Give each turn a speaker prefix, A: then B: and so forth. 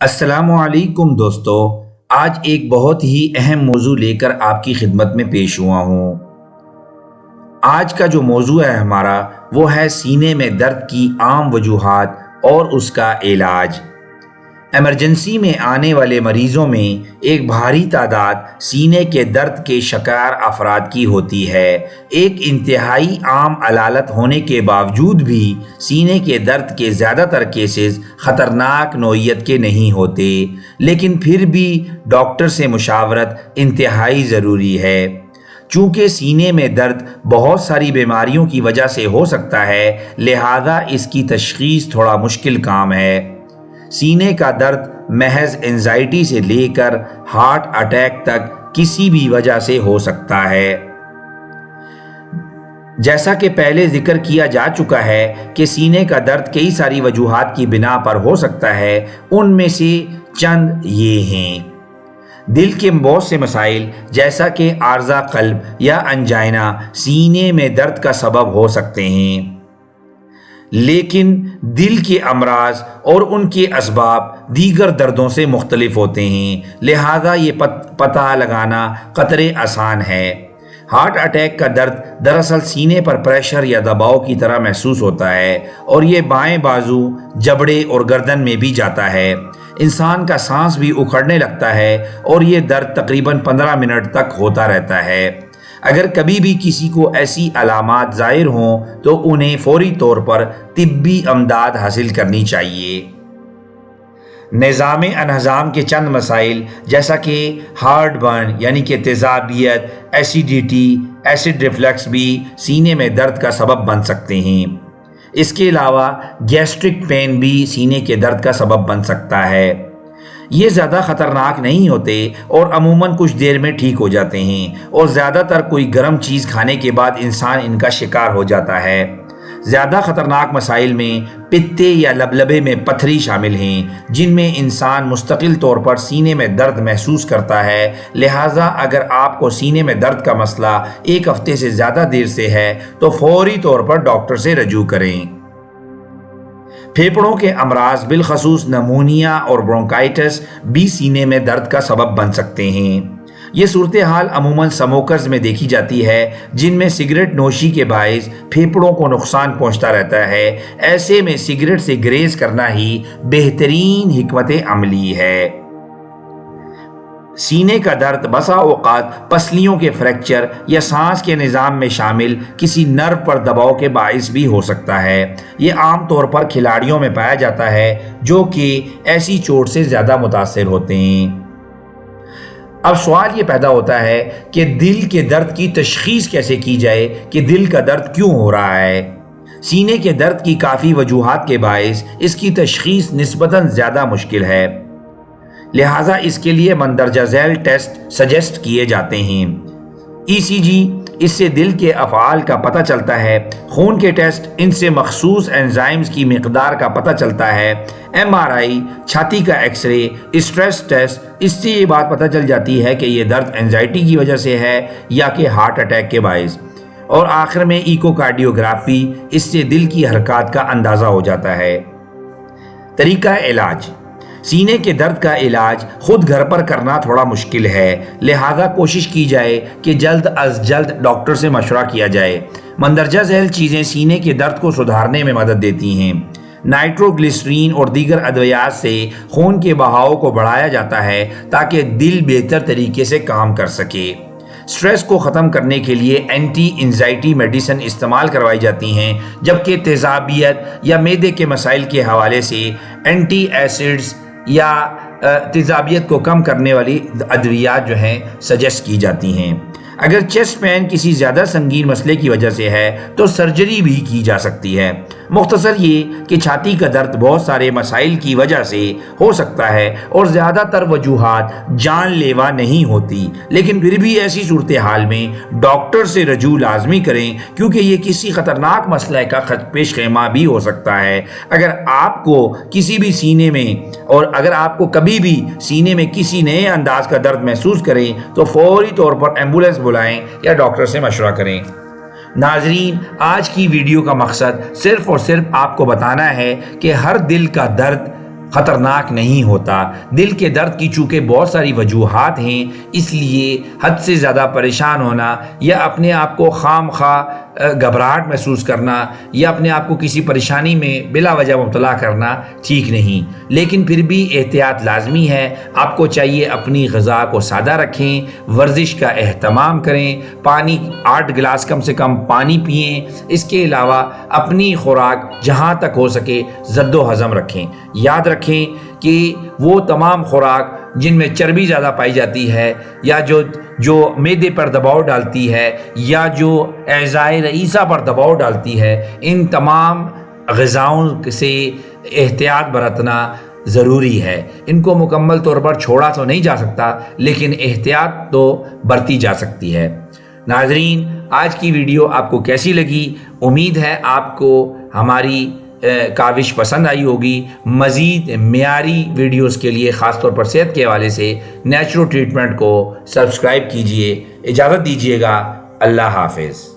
A: السلام علیکم دوستو، آج ایک بہت ہی اہم موضوع لے کر آپ کی خدمت میں پیش ہوا ہوں۔ آج کا جو موضوع ہے ہمارا وہ ہے سینے میں درد کی عام وجوہات اور اس کا علاج۔ ایمرجنسی میں آنے والے مریضوں میں ایک بھاری تعداد سینے کے درد کے شکار افراد کی ہوتی ہے۔ ایک انتہائی عام علالت ہونے کے باوجود بھی سینے کے درد کے زیادہ تر کیسز خطرناک نوعیت کے نہیں ہوتے، لیکن پھر بھی ڈاکٹر سے مشاورت انتہائی ضروری ہے۔ چونکہ سینے میں درد بہت ساری بیماریوں کی وجہ سے ہو سکتا ہے، لہذا اس کی تشخیص تھوڑا مشکل کام ہے۔ سینے کا درد محض انزائٹی سے لے کر ہارٹ اٹیک تک کسی بھی وجہ سے ہو سکتا ہے۔ جیسا کہ پہلے ذکر کیا جا چکا ہے کہ سینے کا درد کئی ساری وجوہات کی بنا پر ہو سکتا ہے، ان میں سے چند یہ ہیں۔ دل کے بہت سے مسائل جیسا کہ عارضہ قلب یا انجائنا سینے میں درد کا سبب ہو سکتے ہیں، لیکن دل کے امراض اور ان کے اسباب دیگر دردوں سے مختلف ہوتے ہیں، لہذا یہ پتہ لگانا قطرے آسان ہے۔ ہارٹ اٹیک کا درد دراصل سینے پر پریشر یا دباؤ کی طرح محسوس ہوتا ہے، اور یہ بائیں بازو، جبڑے اور گردن میں بھی جاتا ہے۔ انسان کا سانس بھی اکھڑنے لگتا ہے اور یہ درد تقریباً 15 منٹ تک ہوتا رہتا ہے۔ اگر کبھی بھی کسی کو ایسی علامات ظاہر ہوں تو انہیں فوری طور پر طبی امداد حاصل کرنی چاہیے۔ نظام انہضام کے چند مسائل جیسا کہ ہارٹ برن یعنی کہ تیزابیت، ایسیڈیٹی، ایسڈ ریفلکس بھی سینے میں درد کا سبب بن سکتے ہیں۔ اس کے علاوہ گیسٹرک پین بھی سینے کے درد کا سبب بن سکتا ہے۔ یہ زیادہ خطرناک نہیں ہوتے اور عموماً کچھ دیر میں ٹھیک ہو جاتے ہیں، اور زیادہ تر کوئی گرم چیز کھانے کے بعد انسان ان کا شکار ہو جاتا ہے۔ زیادہ خطرناک مسائل میں پتے یا لبلبے میں پتھری شامل ہیں، جن میں انسان مستقل طور پر سینے میں درد محسوس کرتا ہے، لہٰذا اگر آپ کو سینے میں درد کا مسئلہ ایک ہفتے سے زیادہ دیر سے ہے تو فوری طور پر ڈاکٹر سے رجوع کریں۔ پھیپھڑوں کے امراض بالخصوص نمونیا اور برونکائٹس بھی سینے میں درد کا سبب بن سکتے ہیں۔ یہ صورتحال عموماً سموکرز میں دیکھی جاتی ہے، جن میں سگریٹ نوشی کے باعث پھیپھڑوں کو نقصان پہنچتا رہتا ہے۔ ایسے میں سگریٹ سے گریز کرنا ہی بہترین حکمت عملی ہے۔ سینے کا درد بسا اوقات پسلیوں کے فریکچر یا سانس کے نظام میں شامل کسی نرو پر دباؤ کے باعث بھی ہو سکتا ہے۔ یہ عام طور پر کھلاڑیوں میں پایا جاتا ہے جو کہ ایسی چوٹ سے زیادہ متاثر ہوتے ہیں۔ اب سوال یہ پیدا ہوتا ہے کہ دل کے درد کی تشخیص کیسے کی جائے کہ دل کا درد کیوں ہو رہا ہے؟ سینے کے درد کی کافی وجوہات کے باعث اس کی تشخیص نسبتاً زیادہ مشکل ہے، لہٰذا اس کے لیے مندرجہ ذیل ٹیسٹ سجیسٹ کیے جاتے ہیں۔ ای سی جی، اس سے دل کے افعال کا پتہ چلتا ہے۔ خون کے ٹیسٹ، ان سے مخصوص انزائمز کی مقدار کا پتہ چلتا ہے۔ ایم آر آئی، چھاتی کا ایکس رے، اسٹریس ٹیسٹ، اس سے یہ بات پتہ چل جاتی ہے کہ یہ درد انزائٹی کی وجہ سے ہے یا کہ ہارٹ اٹیک کے باعث۔ اور آخر میں ایکو کارڈیوگرافی، اس سے دل کی حرکات کا اندازہ ہو جاتا ہے۔ طریقہ علاج: سینے کے درد کا علاج خود گھر پر کرنا تھوڑا مشکل ہے، لہذا کوشش کی جائے کہ جلد از جلد ڈاکٹر سے مشورہ کیا جائے۔ مندرجہ ذیل چیزیں سینے کے درد کو سدھارنے میں مدد دیتی ہیں۔ نائٹرو گلیسرین اور دیگر ادویات سے خون کے بہاؤ کو بڑھایا جاتا ہے تاکہ دل بہتر طریقے سے کام کر سکے۔ سٹریس کو ختم کرنے کے لیے اینٹی انزائٹی میڈیسن استعمال کروائی جاتی ہیں، جبکہ تیزابیت یا معدے کے مسائل کے حوالے سے اینٹی ایسڈز یا تیزابیت کو کم کرنے والی ادویات جو ہیں سجیسٹ کی جاتی ہیں۔ اگر چیسٹ پین کسی زیادہ سنگین مسئلے کی وجہ سے ہے تو سرجری بھی کی جا سکتی ہے۔ مختصر یہ کہ چھاتی کا درد بہت سارے مسائل کی وجہ سے ہو سکتا ہے اور زیادہ تر وجوہات جان لیوا نہیں ہوتی، لیکن پھر بھی ایسی صورتحال میں ڈاکٹر سے رجوع لازمی کریں، کیونکہ یہ کسی خطرناک مسئلہ کا پیش خیمہ بھی ہو سکتا ہے۔ اگر آپ کو کسی بھی سینے میں اور اگر آپ کو کبھی بھی سینے میں کسی نئے انداز کا درد محسوس کریں تو فوری طور پر ایمبولینس بلائیں یا ڈاکٹر سے مشورہ کریں۔ ناظرین، آج کی ویڈیو کا مقصد صرف اور صرف آپ کو بتانا ہے کہ ہر دل کا درد خطرناک نہیں ہوتا۔ دل کے درد کی چونکہ بہت ساری وجوہات ہیں، اس لیے حد سے زیادہ پریشان ہونا یا اپنے آپ کو خام خواہ گھبراہٹ محسوس کرنا یا اپنے آپ کو کسی پریشانی میں بلا وجہ مبتلا کرنا ٹھیک نہیں، لیکن پھر بھی احتیاط لازمی ہے۔ آپ کو چاہیے اپنی غذا کو سادہ رکھیں، ورزش کا اہتمام کریں، پانی 8 گلاس کم سے کم پانی پئیں۔ اس کے علاوہ اپنی خوراک جہاں تک ہو سکے زد و ہضم رکھیں۔ یاد رکھیں کہ وہ تمام خوراک جن میں چربی زیادہ پائی جاتی ہے یا جو معدے پر دباؤ ڈالتی ہے یا جو اعضائے رئیسہ پر دباؤ ڈالتی ہے، ان تمام غذاؤں سے احتیاط برتنا ضروری ہے۔ ان کو مکمل طور پر چھوڑا تو نہیں جا سکتا، لیکن احتیاط تو برتی جا سکتی ہے۔ ناظرین، آج کی ویڈیو آپ کو کیسی لگی؟ امید ہے آپ کو ہماری کاوش پسند آئی ہوگی۔ مزید معیاری ویڈیوز کے لیے خاص طور پر صحت کے حوالے سے نیچرو ٹریٹمنٹ کو سبسکرائب کیجئے۔ اجازت دیجیے گا۔ اللہ حافظ۔